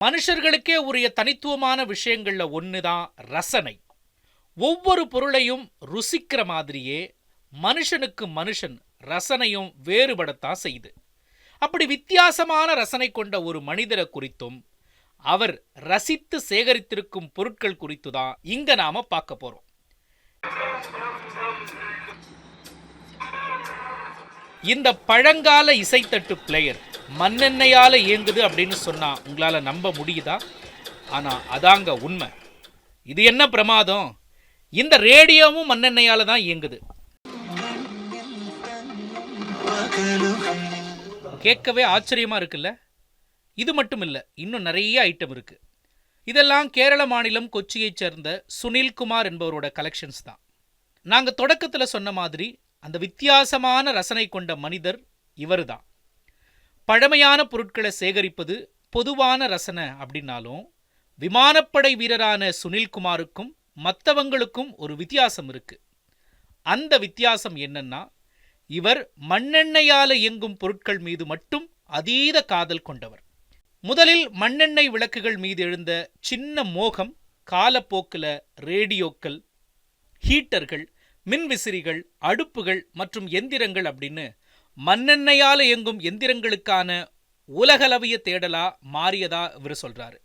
மனுஷர்களுக்கே உரிய தனித்துவமான விஷயங்கள்ல ஒண்ணுதான் ரசனை. ஒவ்வொரு பொருளையும் ருசிக்கிற மாதிரியே மனுஷனுக்கு மனுஷன் ரசனையும் வேறுபடத்தான் செய்யுது. அப்படி வித்தியாசமான ரசனை கொண்ட ஒரு மனிதரை குறித்தும் அவர் ரசித்து சேகரித்திருக்கும் பொருட்கள் குறித்துதான் இங்க நாம பார்க்க போறோம். இந்த பழங்கால இசைத்தட்டு பிளேயர் மண்ணெண்ணையால இயங்குது அப்படின்னு சொன்னா உங்களால நம்ப முடியுதா? ஆனா அதாங்க உண்மை. இது என்ன பிரமாதம், இந்த ரேடியோவும் மண்ணெண்ணையால தான் இயங்குது. கேட்கவே ஆச்சரியமா இருக்குல்ல? இது மட்டும் இல்ல, இன்னும் நிறைய ஐட்டம் இருக்கு. இதெல்லாம் கேரள மாநிலம் கொச்சியைச் சேர்ந்த சுனில்குமார் என்பவரோட கலெக்ஷன்ஸ் தான். நாங்க தொடக்கத்துல சொன்ன மாதிரி அந்த வித்தியாசமான ரசனை கொண்ட மனிதர் இவர் தான். பழமையான பொருட்களை சேகரிப்பது பொதுவான ரசனை அப்படின்னாலும் விமானப்படை வீரரான சுனில்குமாருக்கும் மற்றவங்களுக்கும் ஒரு வித்தியாசம் இருக்கு. அந்த வித்தியாசம் என்னன்னா, இவர் மண்ணெண்ணையால இயங்கும் பொருட்கள் மீது மட்டும் அதீத காதல் கொண்டவர். முதலில் மண்ணெண்ணெய் விளக்குகள் மீது எழுந்த சின்ன மோகம் காலப்போக்கில் ரேடியோக்கள், ஹீட்டர்கள், மின்விசிறிகள், அடுப்புகள் மற்றும் எந்திரங்கள் அப்படின்னு மண்ணெண்ணையால் இயங்கும் எந்திரங்களுக்கான உலகளவிய தேடலா மாறியதா இவர் சொல்றாரு.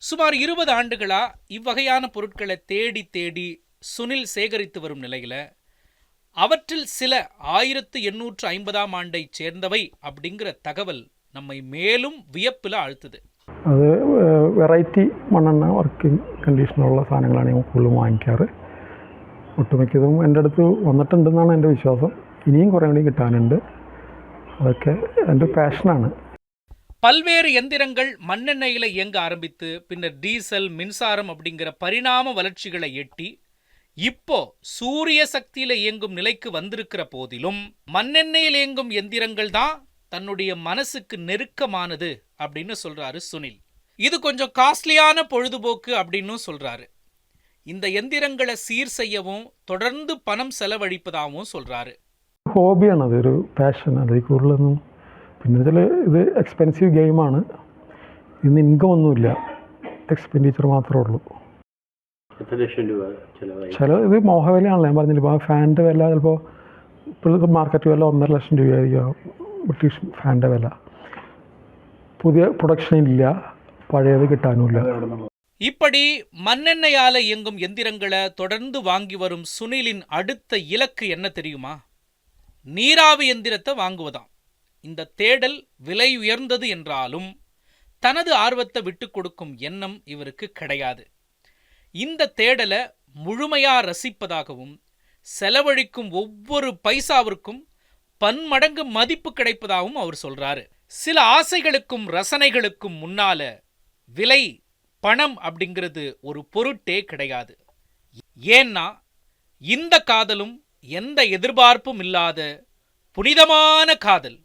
சுமார் 20 ஆண்டுகளா இவ்வகையான பொருட்களை தேடி தேடி சுனில் சேகரித்து வரும் நிலையில அவற்றில் சில 1850ஆம் ஆண்டை சேர்ந்தவை அப்படிங்கிற தகவல் நம்மை மேலும் வியப்பில் ஆழ்த்துது. അത് വെറൈറ്റി മണ്ണെണ്ണ വർക്കിംഗ് കണ്ടീഷനുള്ള സാധനങ്ങളാണ് ഞാൻ കൂടുതലും വാങ്ങിക്കാറ്. ഒട്ടുമിക്കതും എൻ്റെ അടുത്ത് വന്നിട്ടുണ്ടെന്നാണ് എൻ്റെ വിശ്വാസം. ഇനിയും കുറേ കൂടി കിട്ടാനുണ്ട്. അതൊക്കെ എൻ്റെ പാഷനാണ്. பல்வேறு எந்திரங்கள் மண்ணெண்ணெயில இயங்க ஆரம்பித்து பின்னர் டீசல், மின்சாரம் அப்படிங்கிற பரிணாம வளர்ச்சிகளை எட்டி இப்போ சூரிய சக்தியில இயங்கும் நிலைக்கு வந்திருக்கிற போதிலும் மண்ணெண்ணெயில் இயங்கும் எந்திரங்கள் தான் தன்னுடைய மனசுக்கு நெருக்கமானது அப்படின்னு சொல்றாரு சுனில். இது கொஞ்சம் காஸ்ட்லியான பொழுதுபோக்கு அப்படின்னு சொல்றாரு. இந்த எந்திரங்களை சீர் செய்யவும் தொடர்ந்து பணம் செலவழிப்பதாகவும் சொல்றாரு. ഹോബിയാണ്, അതൊരു പാഷൻ. അതിൽ കൂടുതലൊന്നും പിന്നെ ഇത് എക്സ്പെൻസീവ് ഗെയിമാണ്. ഇന്ന് ഇൻകം ഒന്നുമില്ല, എക്സ്പെൻഡിച്ചർ മാത്രമേ ഉള്ളൂ. ചില ഇത് മോഹവിലയാണല്ലോ ഞാൻ പറഞ്ഞില്ല. ഇപ്പോൾ ഫാനിൻ്റെ വില ചിലപ്പോൾ ഇപ്പോഴത്തെ മാർക്കറ്റ് വില 1.5 ലക്ഷം രൂപയായിരിക്കും ബ്രിട്ടീഷ് ഫാനിൻ്റെ വില. പുതിയ പ്രൊഡക്ഷൻ ഇല്ല, പഴയത് കിട്ടാനുമില്ല. இப்படி மண்ணெண்ணெயால இயங்கும் எந்திரங்களை தொடர்ந்து வாங்கி வரும் சுனிலின் அடுத்த இலக்கு என்ன தெரியுமா? நீராவி எந்திரத்தை வாங்குவதாம். இந்த தேடல் விலை உயர்ந்தது என்றாலும் தனது ஆர்வத்தை விட்டு கொடுக்கும் எண்ணம் இவருக்கு கிடையாது. இந்த தேடலை முழுமையா ரசிப்பதாகவும் செலவழிக்கும் ஒவ்வொரு பைசாவிற்கும் பன்மடங்கு மதிப்பு கிடைப்பதாகவும் அவர் சொல்றாரு. சில ஆசைகளுக்கும் ரசனைகளுக்கும் முன்னால விலை, பணம் அப்படிங்கிறது ஒரு பொருட்டே கிடையாது. ஏன்னா இந்த காதலும் எந்த எதிர்பார்ப்பும் இல்லாத புனிதமான காதல்.